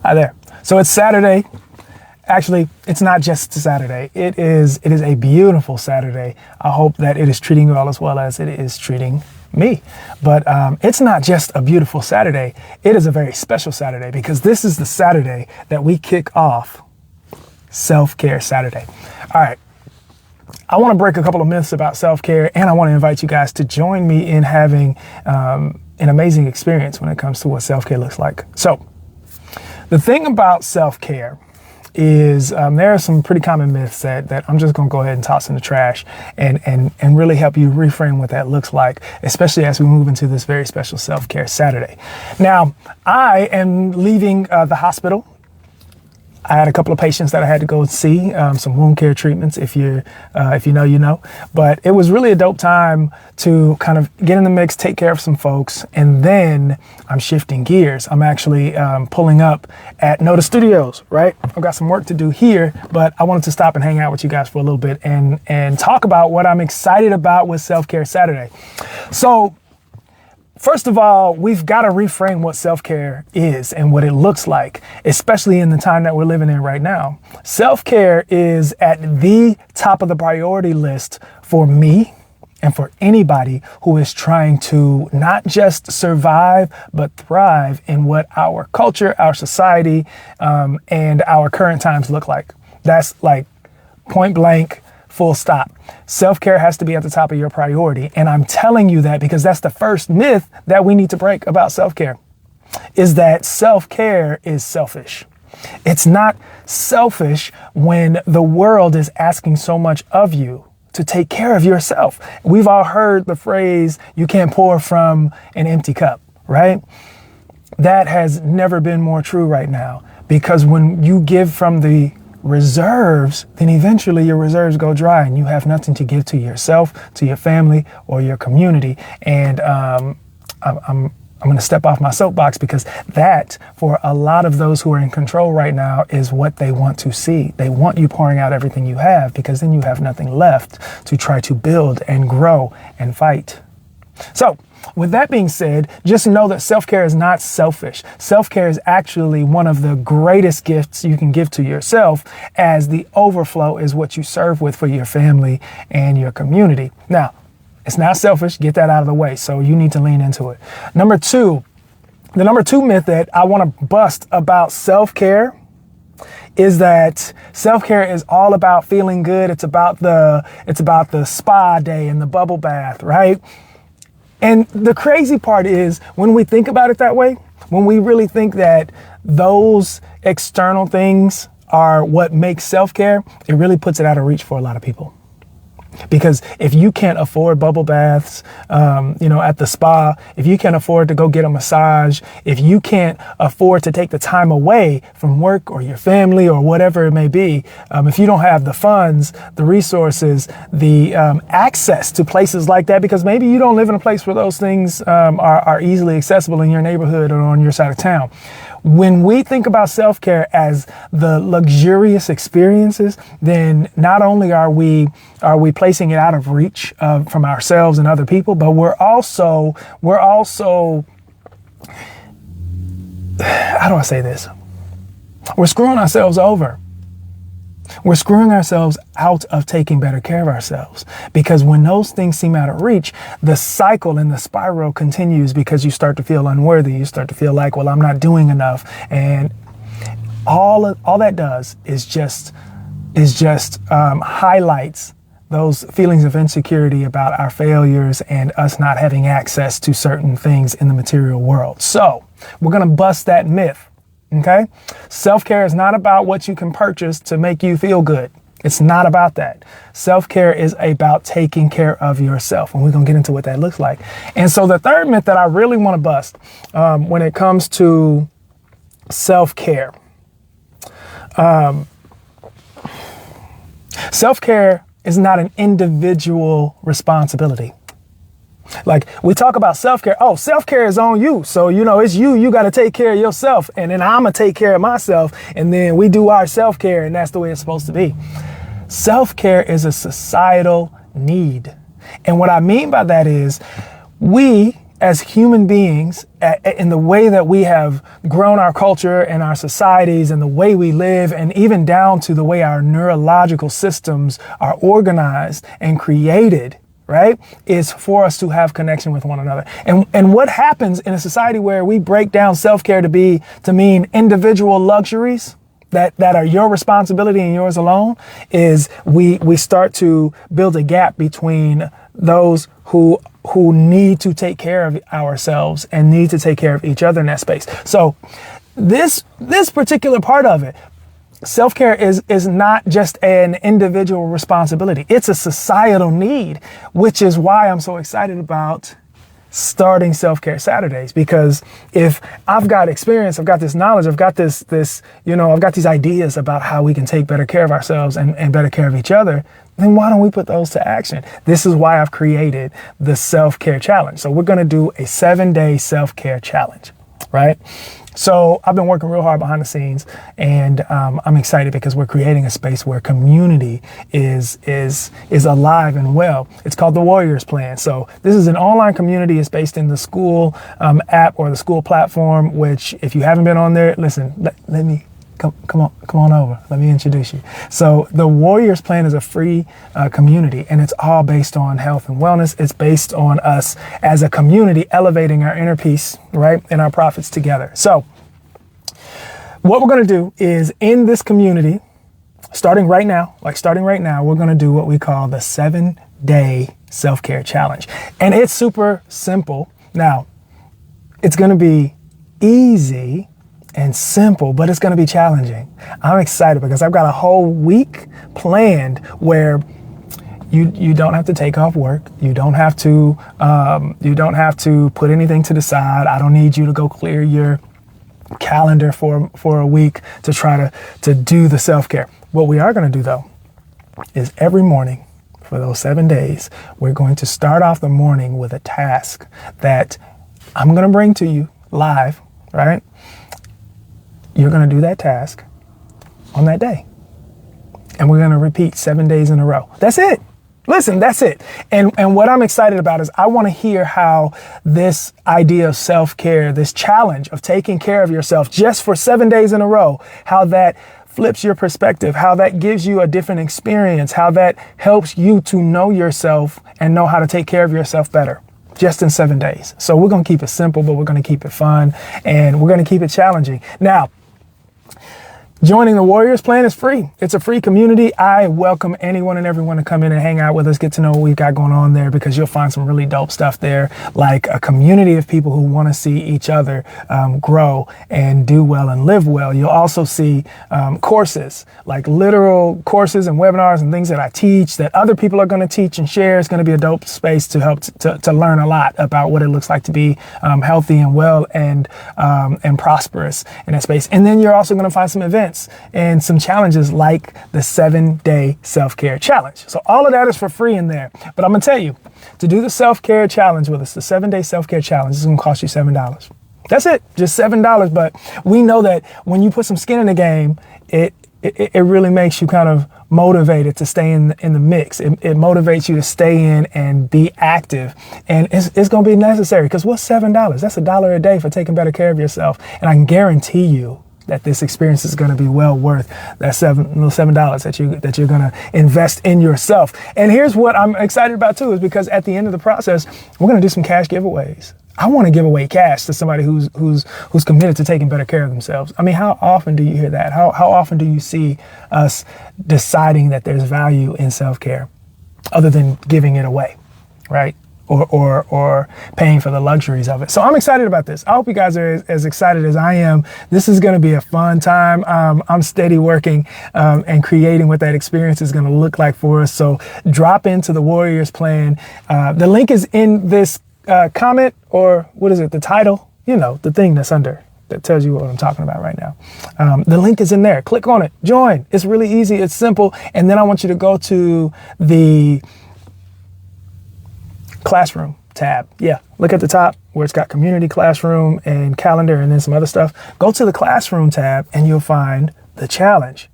Hi there. So it's Saturday. Actually, it's not just Saturday. It is a beautiful Saturday. I hope that it is treating you all as well as it is treating me. But it's not just a beautiful Saturday. It is a very special Saturday because this is the Saturday that we kick off Self-Care Saturday. All right. I want to break a couple of myths about self-care, and I want to invite you guys to join me in having an amazing experience when it comes to what self-care looks like. So, the thing about self-care is there are some pretty common myths that I'm just going to go ahead and toss in the trash and really help you reframe what that looks like, especially as we move into this very special Self-Care Saturday. Now, I am leaving the hospital. I had a couple of patients that I had to go see, some wound care treatments, if you know, you know. But it was really a dope time to kind of get in the mix, take care of some folks, and then I'm shifting gears. I'm actually pulling up at Noda Studios, right? I've got some work to do here, but I wanted to stop and hang out with you guys for a little bit and talk about what I'm excited about with Self-Care Saturday. So, first of all, we've got to reframe what self-care is and what it looks like, especially in the time that we're living in right now. Self-care is at the top of the priority list for me and for anybody who is trying to not just survive, but thrive in what our culture, our society, and our current times look like. That's like point blank. Full stop. Self-care has to be at the top of your priority. And I'm telling you that because that's the first myth that we need to break about self-care, is that self-care is selfish. It's not selfish when the world is asking so much of you to take care of yourself. We've all heard the phrase, you can't pour from an empty cup, right? That has never been more true right now, because when you give from the reserves, then eventually your reserves go dry and you have nothing to give to yourself, to your family, or your community. And I'm going to step off my soapbox because that, for a lot of those who are in control right now, is what they want to see. They want you pouring out everything you have because then you have nothing left to try to build and grow and fight. So, with that being said, just know that self-care is not selfish. Self-care is actually one of the greatest gifts you can give to yourself, as the overflow is what you serve with for your family and your community. Now, it's not selfish. Get that out of the way. So you need to lean into it. The number two myth that I want to bust about self-care is that self-care is all about feeling good. It's about the spa day and the bubble bath, right? And the crazy part is, when we think about it that way, when we really think that those external things are what makes self-care, it really puts it out of reach for a lot of people. Because if you can't afford bubble baths, at the spa, if you can't afford to go get a massage, if you can't afford to take the time away from work or your family or whatever it may be, if you don't have the funds, the resources, the access to places like that, because maybe you don't live in a place where those things are easily accessible in your neighborhood or on your side of town. When we think about self-care as the luxurious experiences, then not only are we placing it out of reach from ourselves and other people, but we're also, how do I say this? We're screwing ourselves over. We're screwing ourselves out of taking better care of ourselves, because when those things seem out of reach, the cycle and the spiral continues, because you start to feel unworthy. You start to feel like, well, I'm not doing enough. And all that does is just highlights those feelings of insecurity about our failures and us not having access to certain things in the material world. So we're going to bust that myth. Okay? Self-care is not about what you can purchase to make you feel good. It's not about that. Self-care is about taking care of yourself. And we're going to get into what that looks like. And so the third myth that I really want to bust when it comes to self-care, self-care is not an individual responsibility. Like, we talk about self-care. Oh, self-care is on you. So, it's you got to take care of yourself. And then I'm going to take care of myself. And then we do our self-care. And that's the way it's supposed to be. Self-care is a societal need. And what I mean by that is, we as human beings, in the way that we have grown our culture and our societies and the way we live, and even down to the way our neurological systems are organized and created, right, is for us to have connection with one another. And what happens in a society where we break down self-care to mean individual luxuries that are your responsibility and yours alone, is we start to build a gap between those who need to take care of ourselves and need to take care of each other in that space. So this particular part of it, self-care is not just an individual responsibility. It's a societal need, which is why I'm so excited about starting Self-Care Saturdays, because if I've got experience, I've got this knowledge, I've got this, I've got these ideas about how we can take better care of ourselves and better care of each other, then why don't we put those to action? This is why I've created the Self-Care Challenge. So we're going to do a 7-day self-care challenge, right? So I've been working real hard behind the scenes, and I'm excited because we're creating a space where community is alive and well. It's called the Warriors Plan. So this is an online community. It's based in the school app or the school platform, which if you haven't been on there, listen, let me come on over. Let me introduce you. So the Warriors Plan is a free community, and it's all based on health and wellness. It's based on us as a community elevating our inner peace, right, and our profits together. So what we're going to do is, in this community, starting right now, we're going to do what we call the 7-day self-care challenge. And it's super simple. Now, it's going to be easy and simple, but it's going to be challenging. I'm excited because I've got a whole week planned where you don't have to take off work. You don't have to put anything to the side. I don't need you to go clear your calendar for a week to try to do the self-care. What we are going to do, though, is every morning for those 7 days, we're going to start off the morning with a task that I'm going to bring to you live, right? You're going to do that task on that day. And we're going to repeat 7 days in a row. That's it. Listen, that's it. And what I'm excited about is I want to hear how this idea of self-care, this challenge of taking care of yourself just for 7 days in a row, how that flips your perspective, how that gives you a different experience, how that helps you to know yourself and know how to take care of yourself better. Just in 7 days. So we're going to keep it simple, but we're going to keep it fun, and we're going to keep it challenging. Now, joining the Warriors Plan is free. It's a free community. I welcome anyone and everyone to come in and hang out with us, get to know what we've got going on there, because you'll find some really dope stuff there, like a community of people who want to see each other grow and do well and live well. You'll also see courses, like literal courses and webinars and things that I teach that other people are going to teach and share. It's going to be a dope space to help to learn a lot about what it looks like to be healthy and well and prosperous in that space. And then you're also going to find some events and some challenges like the 7-day self-care challenge. So all of that is for free in there. But I'm going to tell you, to do the self-care challenge with us, the 7-day self-care challenge is going to cost you $7. That's it, just $7. But we know that when you put some skin in the game, it really makes you kind of motivated to stay in the mix. It motivates you to stay in and be active. And it's going to be necessary, because what's $7? That's $1 a day for taking better care of yourself. And I can guarantee you that this experience is going to be well worth that $7 that you're going to invest in yourself. And here's what I'm excited about too, is because at the end of the process, we're going to do some cash giveaways. I want to give away cash to somebody who's committed to taking better care of themselves. I mean, how often do you hear that? How often do you see us deciding that there's value in self-care other than giving it away, right? Or paying for the luxuries of it. So I'm excited about this. I hope you guys are as excited as I am. This is going to be a fun time. I'm steady working and creating what that experience is going to look like for us. So drop into the Warriors Plan. The link is in this comment, or what is it? The title, the thing that's under that tells you what I'm talking about right now. The link is in there. Click on it. Join. It's really easy. It's simple. And then I want you to go to the Classroom tab. Yeah, look at the top where it's got community, classroom, and calendar, and then some other stuff. Go to the Classroom tab and you'll find the challenge.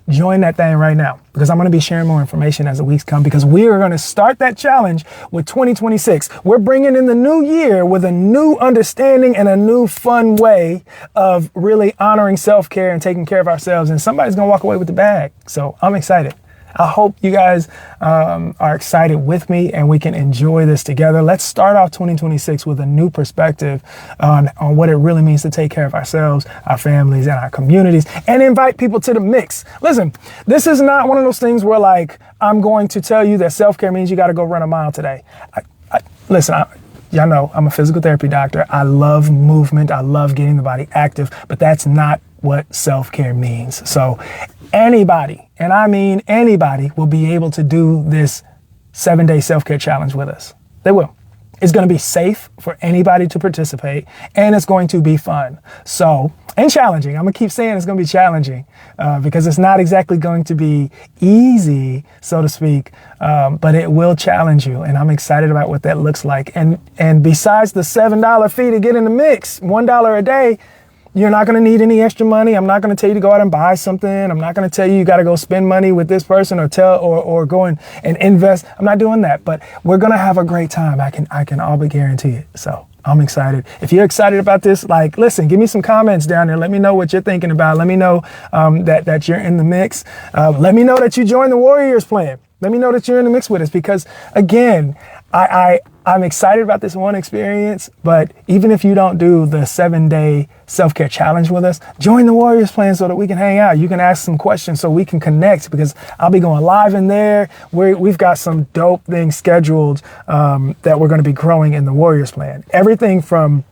join that thing right now, because I'm going to be sharing more information as the weeks come, because we are going to start that challenge with 2026. We're bringing in the new year with a new understanding and a new fun way of really honoring self-care and taking care of ourselves. And somebody's going to walk away with the bag. So I'm excited. I hope you guys are excited with me and we can enjoy this together. Let's start off 2026 with a new perspective on what it really means to take care of ourselves, our families, and our communities, and invite people to the mix. Listen, this is not one of those things where like, I'm going to tell you that self-care means you got to go run a mile today. Listen, y'all know I'm a physical therapy doctor. I love movement. I love getting the body active, but that's not what self-care means. So anybody, and I mean anybody, will be able to do this 7-day self-care challenge with us. They will. It's going to be safe for anybody to participate, and it's going to be fun. So, and challenging. I'm going to keep saying it's going to be challenging because it's not exactly going to be easy, so to speak, but it will challenge you, and I'm excited about what that looks like. And besides the $7 fee to get in the mix, $1 a day, you're not going to need any extra money. I'm not going to tell you to go out and buy something. I'm not going to tell you got to go spend money with this person or go and invest. I'm not doing that, but we're going to have a great time. I can all but guarantee it. So I'm excited. If you're excited about this, like, listen, give me some comments down there. Let me know what you're thinking about. Let me know that you're in the mix. Let me know that you joined the Warriors plan. Let me know that you're in the mix with us, because again, I'm excited about this one experience, but even if you don't do the 7-day self-care challenge with us, join the Warriors plan so that we can hang out. You can ask some questions so we can connect, because I'll be going live in there. We've got some dope things scheduled that we're going to be growing in the Warriors plan. Everything from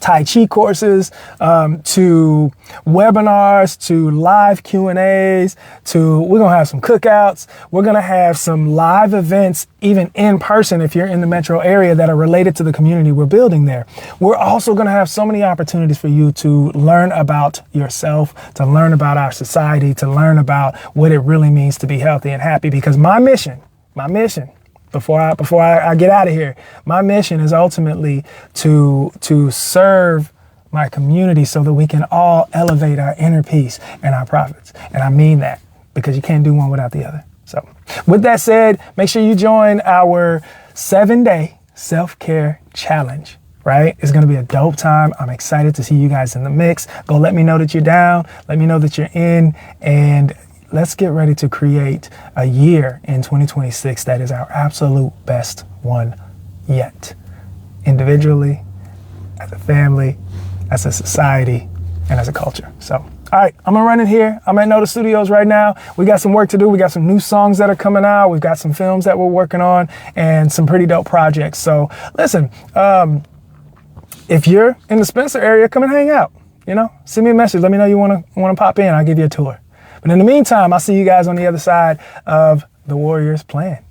Tai Chi courses, to webinars, to live Q&As, to we're going to have some cookouts. We're going to have some live events, even in person, if you're in the metro area, that are related to the community we're building there. We're also going to have so many opportunities for you to learn about yourself, to learn about our society, to learn about what it really means to be healthy and happy, because my mission, before I get out of here, my mission is ultimately to serve my community so that we can all elevate our inner peace and our profits. And I mean that, because you can't do one without the other. So with that said, make sure you join our 7-day self-care challenge. Right? It's going to be a dope time. I'm excited to see you guys in the mix. Go let me know that you're down. Let me know that you're in, and let's get ready to create a year in 2026 that is our absolute best one yet. Individually, as a family, as a society, and as a culture. So, all right, I'm gonna run it here. I'm at Noda Studios right now. We got some work to do. We got some new songs that are coming out. We've got some films that we're working on and some pretty dope projects. So listen, if you're in the Spencer area, come and hang out. Send me a message. Let me know you wanna pop in. I'll give you a tour. But in the meantime, I'll see you guys on the other side of the Warriors plan.